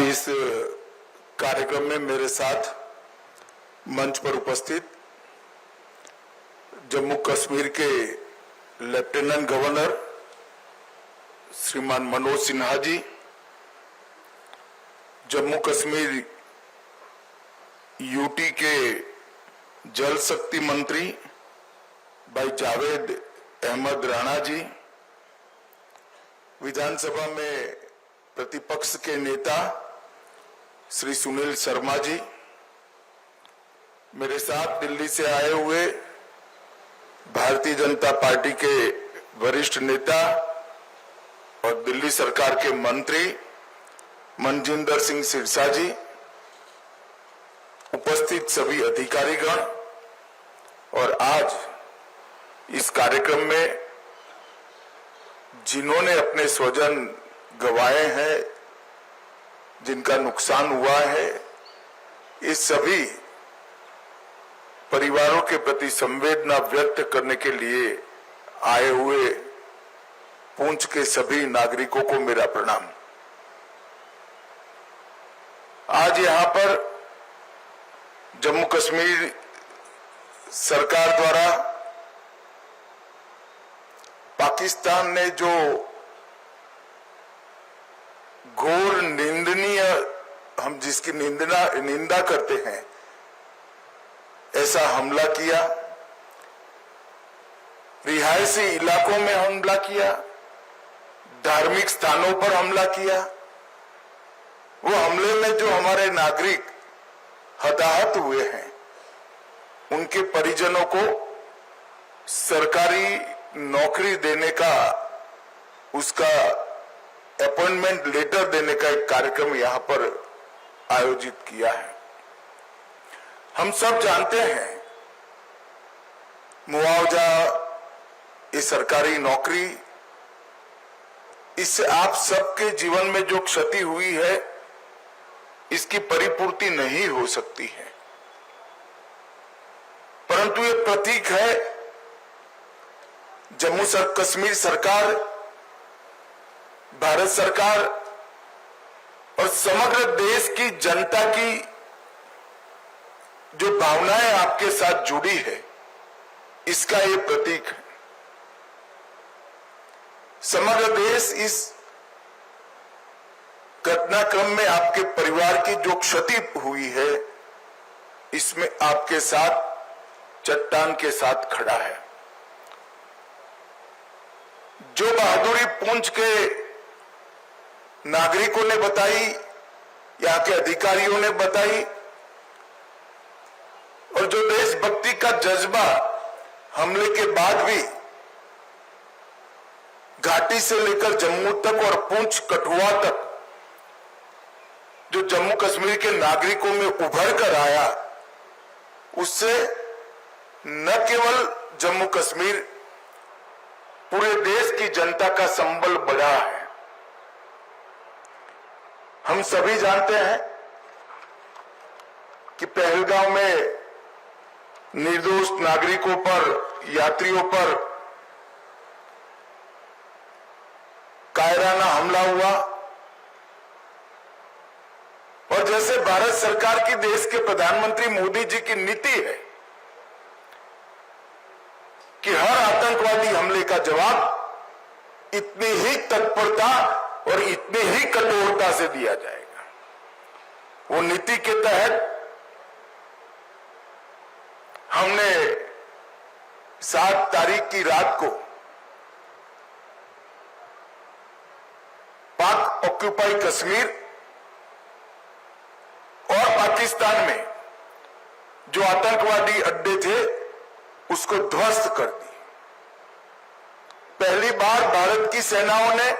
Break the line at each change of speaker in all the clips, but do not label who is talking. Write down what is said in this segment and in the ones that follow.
इस कार्यक्रम में मेरे साथ मंच पर उपस्थित जम्मू कश्मीर के लेफ्टिनेंट गवर्नर श्रीमान मनोज सिन्हा जी, जम्मू कश्मीर यूटी के जल शक्ति मंत्री भाई जावेद अहमद राणा जी, विधानसभा में प्रतिपक्ष के नेता श्री सुनील शर्मा जी, मेरे साथ दिल्ली से आए हुए भारतीय जनता पार्टी के वरिष्ठ नेता और दिल्ली सरकार के मंत्री मनजिंदर सिंह सिरसा जी, उपस्थित सभी अधिकारीगण और आज इस कार्यक्रम में जिन्होंने अपने स्वजन गंवाए हैं, जिनका नुकसान हुआ है, इस सभी परिवारों के प्रति संवेदना व्यक्त करने के लिए आए हुए पुंछ के सभी नागरिकों को मेरा प्रणाम। आज यहां पर जम्मू कश्मीर सरकार द्वारा पाकिस्तान ने जो घोर निंदनीय, हम जिसकी निंदा करते हैं, ऐसा हमला किया, रिहायशी इलाकों में हमला किया, धार्मिक स्थानों पर हमला किया, वो हमले में जो हमारे नागरिक हताहत हुए हैं, उनके परिजनों को सरकारी नौकरी देने का, उसका अपॉइंटमेंट लेटर देने का एक कार्यक्रम यहां पर आयोजित किया है। हम सब जानते हैं मुआवजा, ये सरकारी नौकरी, इससे आप सबके जीवन में जो क्षति हुई है, इसकी परिपूर्ति नहीं हो सकती है, परंतु ये प्रतीक है जम्मू कश्मीर सरकार, भारत सरकार और समग्र देश की जनता की जो भावनाएं आपके साथ जुड़ी है, इसका ये प्रतीक है। समग्र देश इस घटनाक्रम में आपके परिवार की जो क्षति हुई है, इसमें आपके साथ चट्टान के साथ खड़ा है। जो बहादुरी पुंछ के नागरिकों ने बताई, यहां के अधिकारियों ने बताई, और जो देशभक्ति का जज्बा हमले के बाद भी घाटी से लेकर जम्मू तक और पुंछ कठुआ तक जो जम्मू कश्मीर के नागरिकों में उभर कर आया, उससे न केवल जम्मू कश्मीर, पूरे देश की जनता का संबल बढ़ा है। हम सभी जानते हैं कि पहलगांव में निर्दोष नागरिकों पर, यात्रियों पर कायराना हमला हुआ, और जैसे भारत सरकार की, देश के प्रधानमंत्री मोदी जी की नीति है कि हर आतंकवादी हमले का जवाब इतनी ही तत्परता और इतनी ही कठोरता से दिया जाएगा। वो नीति के तहत हमने 7 तारीख की रात को पाक ऑक्यूपाई कश्मीर और पाकिस्तान में जो आतंकवादी अड्डे थे, उसको ध्वस्त कर दी। पहली बार भारत की सेनाओं ने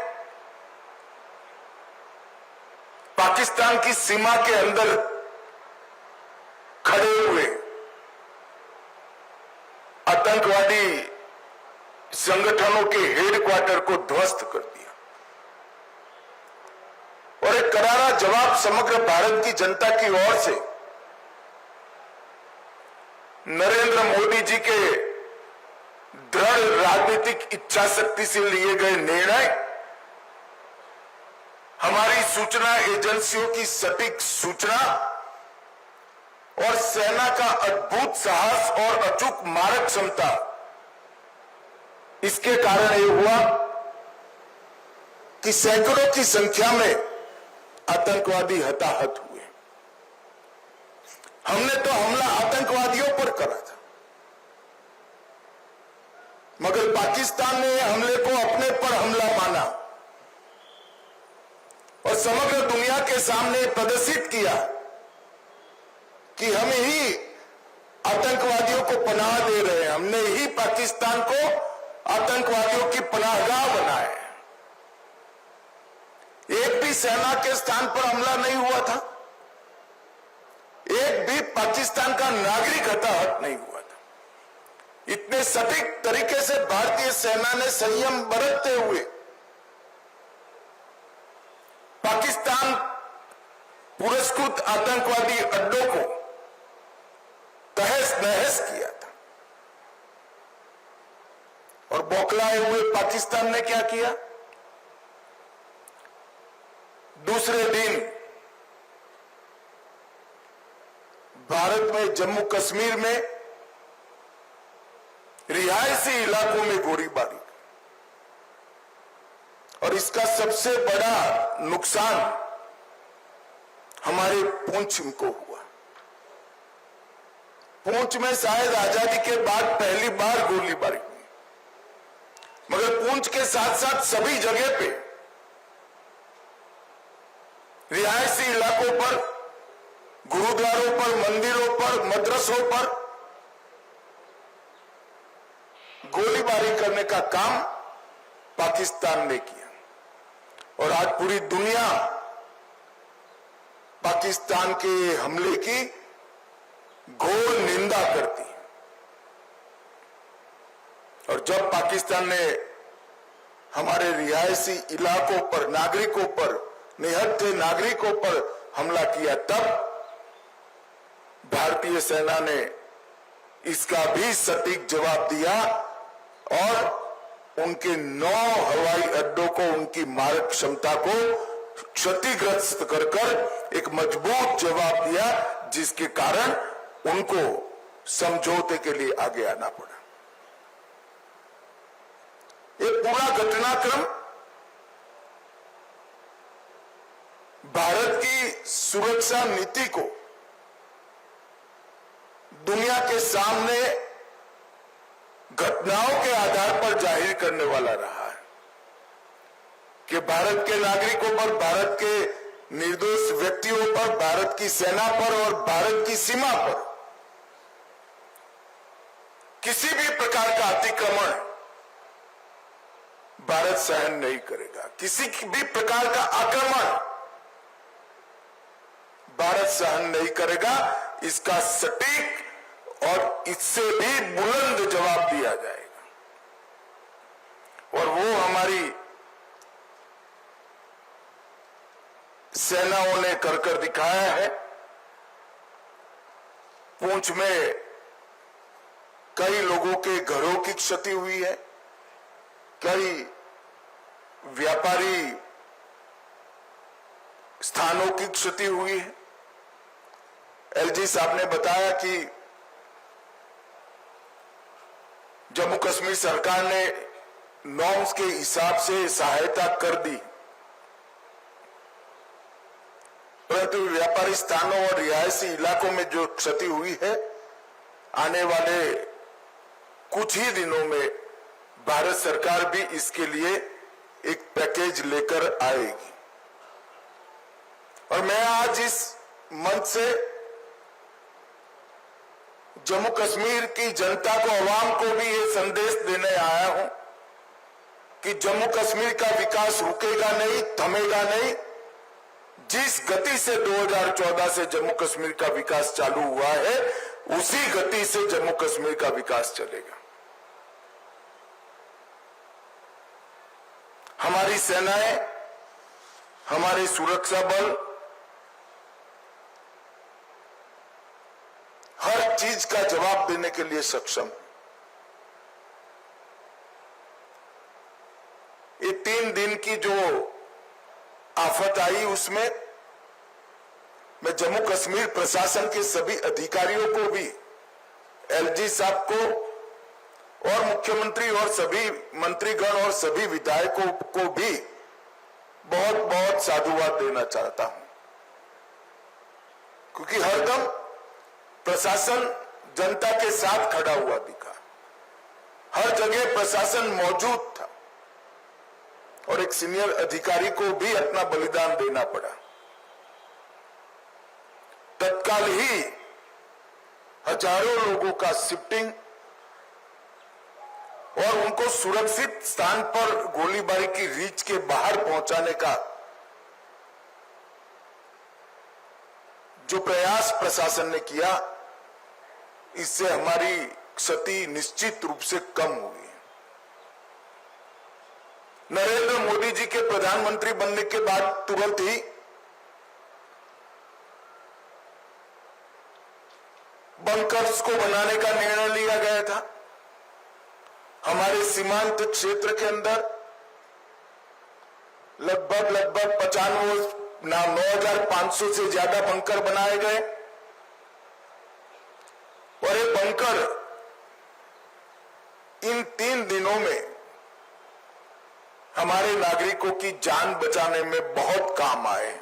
पाकिस्तान की सीमा के अंदर खड़े हुए आतंकवादी संगठनों के हेडक्वार्टर को ध्वस्त कर दिया, और एक करारा जवाब समग्र भारत की जनता की ओर से नरेंद्र मोदी जी के दृढ़ राजनीतिक इच्छा शक्ति से लिए गए निर्णय हमारी सूचना एजेंसियों की सटीक सूचना और सेना का अद्भुत साहस और अचूक मारक क्षमता, इसके कारण ये हुआ कि सैकड़ों की संख्या में आतंकवादी हताहत हुए। हमने तो हमला आतंकवादियों पर करा था, मगर पाकिस्तान ने हमले को अपने पर हमला माना और समग्र दुनिया के सामने प्रदर्शित किया कि हम ही आतंकवादियों को पनाह दे रहे हैं, हमने ही पाकिस्तान को आतंकवादियों की पनाहगाह बनाया है। एक भी सेना के स्थान पर हमला नहीं हुआ था, एक भी पाकिस्तान का नागरिक हताहत नहीं हुआ था। इतने सटीक तरीके से भारतीय सेना ने संयम बरतते हुए पाकिस्तान पुरस्कृत आतंकवादी अड्डों को तहस नहस किया था। और बौखलाए हुए पाकिस्तान ने क्या किया? दूसरे दिन भारत में जम्मू कश्मीर में रिहायशी इलाकों में गोलीबारी, और इसका सबसे बड़ा नुकसान हमारे पुंछ को हुआ। पुंछ में शायद आजादी के बाद पहली बार गोलीबारी हुई, मगर पुंछ के साथ साथ सभी जगह पे रिहायशी इलाकों पर, गुरुद्वारों पर, मंदिरों पर, मदरसों पर गोलीबारी करने का काम पाकिस्तान ने किया। और आज पूरी दुनिया पाकिस्तान के हमले की घोर निंदा करती है। और जब पाकिस्तान ने हमारे रिहायशी इलाकों पर, नागरिकों पर, निहत्थे नागरिकों पर हमला किया, तब भारतीय सेना ने इसका भी सटीक जवाब दिया और उनके 9 हवाई अड्डों को, उनकी मारक क्षमता को क्षतिग्रस्त कर कर एक मजबूत जवाब दिया, जिसके कारण उनको समझौते के लिए आगे आना पड़ा। ये पूरा घटनाक्रम भारत की सुरक्षा नीति को दुनिया के सामने घटनाओं के आधार पर जाहिर करने वाला रहा है कि भारत के नागरिकों पर, भारत के निर्दोष व्यक्तियों पर, भारत की सेना पर और भारत की सीमा पर किसी भी प्रकार का अतिक्रमण भारत सहन नहीं करेगा। किसी भी प्रकार का आक्रमण भारत सहन नहीं करेगा। इसका सटीक और इससे भी बुलंद जवाब दिया जाएगा। और वो हमारी सेनाओं ने कर दिखाया है। पुंछ में कई लोगों के घरों की क्षति हुई है, कई व्यापारी स्थानों की क्षति हुई है। एलजी साहब ने बताया कि जम्मू कश्मीर सरकार ने नॉर्म्स के हिसाब से सहायता कर दी, परंतु व्यापारी स्थानों और रिहायशी इलाकों में जो क्षति हुई है, आने वाले कुछ ही दिनों में भारत सरकार भी इसके लिए एक पैकेज लेकर आएगी। और मैं आज इस मंच से जम्मू कश्मीर की जनता को, आवाम को भी ये संदेश देने आया हूं कि जम्मू कश्मीर का विकास रुकेगा नहीं, थमेगा नहीं। जिस गति से 2014 से जम्मू कश्मीर का विकास चालू हुआ है, उसी गति से जम्मू कश्मीर का विकास चलेगा। हमारी सेनाएं, हमारे सुरक्षा बल हर चीज का जवाब देने के लिए सक्षम। ये 3 दिन की जो आफत आई उसमें मैं जम्मू कश्मीर प्रशासन के सभी अधिकारियों को भी, एलजी साहब को और मुख्यमंत्री और सभी मंत्रीगण और सभी विधायकों को भी बहुत बहुत साधुवाद देना चाहता हूं, क्योंकि हरदम प्रशासन जनता के साथ खड़ा हुआ दिखा, हर जगह प्रशासन मौजूद था और एक सीनियर अधिकारी को भी अपना बलिदान देना पड़ा। तत्काल ही हजारों लोगों का शिफ्टिंग और उनको सुरक्षित स्थान पर गोलीबारी की रीच के बाहर पहुंचाने का जो प्रयास प्रशासन ने किया, इससे हमारी क्षति निश्चित रूप से कम हुई। नरेंद्र मोदी जी के प्रधानमंत्री बनने के बाद तुरंत ही बंकर्स को बनाने का निर्णय लिया गया था। हमारे सीमांत क्षेत्र के अंदर लगभग 9,500 से ज्यादा बंकर बनाए गए और ये बंकर इन 3 दिनों में हमारे नागरिकों की जान बचाने में बहुत काम आए।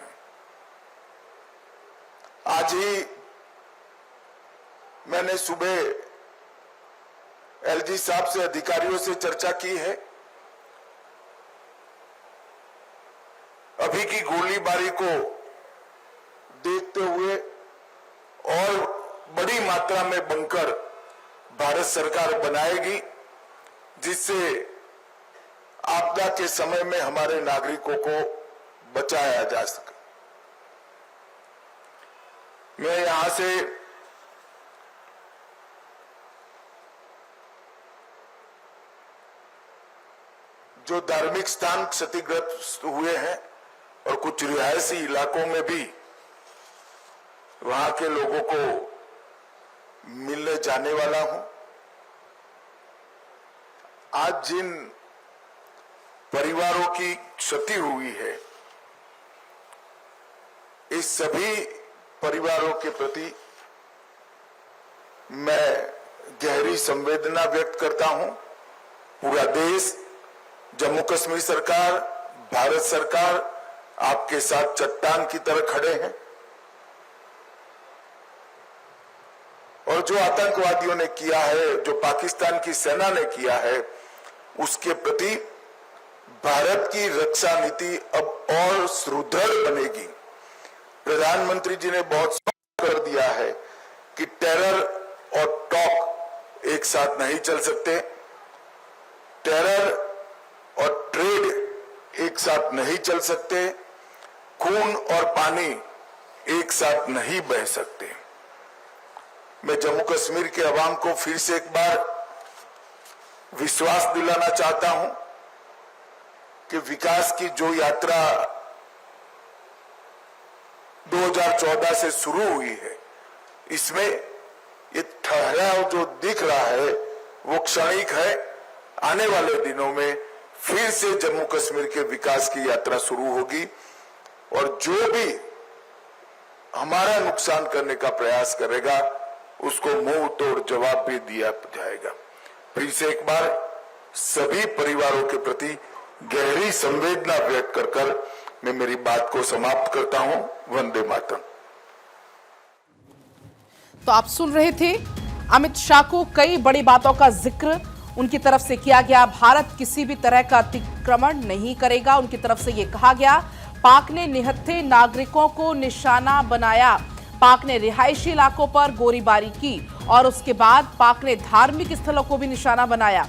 आज ही मैंने सुबह एलजी साहब से, अधिकारियों से चर्चा की है। अभी की गोलीबारी को देखते हुए और बड़ी मात्रा में बंकर भारत सरकार बनाएगी, जिससे आपदा के समय में हमारे नागरिकों को बचाया जा सके। मैं यहां से जो धार्मिक स्थान क्षतिग्रस्त हुए हैं और कुछ रिहायशी इलाकों में भी वहां के लोगों को मिलने जाने वाला हूं। आज जिन परिवारों की क्षति हुई है, इस सभी परिवारों के प्रति मैं गहरी संवेदना व्यक्त करता हूं। पूरा देश, जम्मू कश्मीर सरकार, भारत सरकार आपके साथ चट्टान की तरह खड़े हैं और जो आतंकवादियों ने किया है, जो पाकिस्तान की सेना ने किया है, उसके प्रति भारत की रक्षा नीति अब और सुदृढ़ बनेगी। प्रधानमंत्री जी ने बहुत स्पष्ट कर दिया है कि टेरर और टॉक एक साथ नहीं चल सकते, टेरर और ट्रेड एक साथ नहीं चल सकते, खून और पानी एक साथ नहीं बह सकते। मैं जम्मू कश्मीर के अवाम को फिर से एक बार विश्वास दिलाना चाहता हूं कि विकास की जो यात्रा 2014 से शुरू हुई है, इसमें ये ठहराव जो दिख रहा है वो क्षणिक है। आने वाले दिनों में फिर से जम्मू कश्मीर के विकास की यात्रा शुरू होगी और जो भी हमारा नुकसान करने का प्रयास करेगा उसको मुंह तोड़ जवाब भी दिया जाएगा। फिर से एक बार सभी परिवारों के प्रति गहरी संवेदना व्यक्त कर मैं मेरी बात को समाप्त करता हूं। वंदे मातरम।
तो आप सुन रहे थे अमित शाह को कई बड़ी बातों का जिक्र उनकी तरफ से किया गया। भारत किसी भी तरह का अतिक्रमण नहीं करेगा, उनकी तरफ से यह कहा गया। पाक ने निहत्थे नागरिकों को निशाना बनाया, पाक ने रिहायशी इलाकों पर गोलीबारी की और उसके बाद पाक ने धार्मिक स्थलों को भी निशाना बनाया।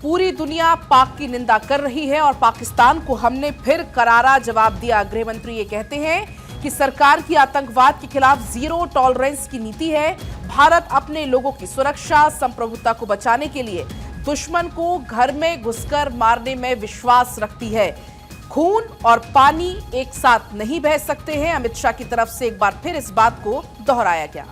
पूरी दुनिया पाक की निंदा कर रही है और पाकिस्तान को हमने फिर करारा जवाब दिया। गृह मंत्री ये कहते हैं कि सरकार की आतंकवाद के खिलाफ जीरो टॉलरेंस की नीति है। भारत अपने लोगों की सुरक्षा, संप्रभुता को बचाने के लिए दुश्मन को घर में घुसकर मारने में विश्वास रखती है। खून और पानी एक साथ नहीं बह सकते हैं। अमित शाह की तरफ से एक बार फिर इस बात को दोहराया गया।